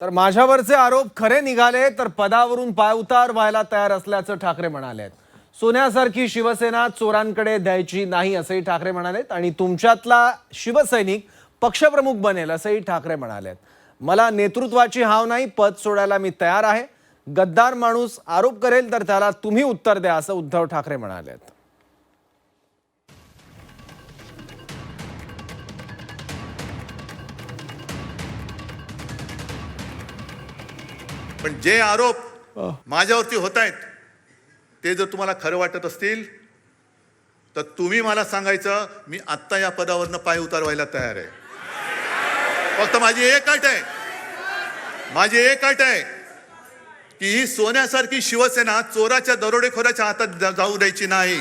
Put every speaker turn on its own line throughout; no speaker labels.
तर माझ्यावरचे आरोप खरे निघाले तर पदावरून पायउतार व्हायला तयार असल्याचं ठाकरे म्हणालेत। सोन्यासारखी शिवसेना चोरांकडे द्यायची नाही असंही ठाकरे म्हणालेत आणि तुमच्यातला शिवसैनिक पक्षप्रमुख बनेल असंही ठाकरे म्हणालेत। मला नेतृत्वाची हाव नाही, पद सोडायला मी तयार आहे। गद्दार माणूस आरोप करेल तर त्याला तुम्ही उत्तर द्या असं उद्धव ठाकरे म्हणालेत।
पण जे आरोप माझ्यावरती होत आहेत ते जर तुम्हाला खरं वाटत असतील तर तुम्ही मला सांगायचं, मी आत्ता या पदावरनं पाय उतारवायला तयार आहे। फक्त माझी एक अट आहे की ही सोन्यासारखी शिवसेना चोराच्या दरोडेखोराच्या हातात जाऊ द्यायची नाही।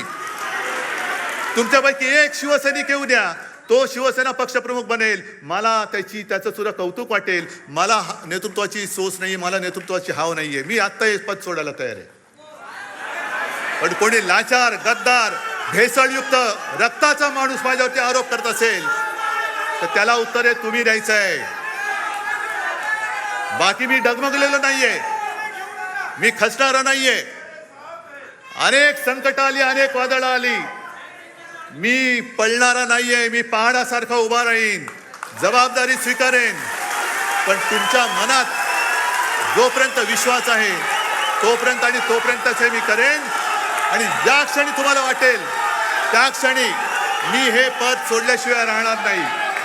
तुमच्यापैकी एक शिवसैनिक येऊ द्या, तो शिवसेना पक्षप्रमुख बनेल, मला त्याचं सुद्धा कौतुक वाटेल। मला नेतृत्वाची सोच नाही, मला नेतृत्वाची हाव नाहीये, मी आत्ता हे पद सोडायला तयार आहे। पण कोणी लाचार, गद्दार, भेसळयुक्त रक्ताचा माणूस माझ्यावरती आरोप करत असेल तर त्याला उत्तर हे तुम्ही द्यायचं आहे। बाकी मी डगमगलेलो नाहीये, मी खचणारा नाहीये। अनेक संकट आली, अनेक वादळं आली, मी पळणारा नाहीये, मी पहाडासारखा उभा राहीन, जबाबदारी स्वीकारेन। पण तुमच्या मनात जोपर्यंत विश्वास आहे तोपर्यंतच हे मी करेन। आणि ज्या क्षणी तुम्हाला वाटेल त्या क्षणी मी हे पद सोडल्याशिवाय राहणार नाही।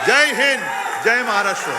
जय हिंद, जय महाराष्ट्र।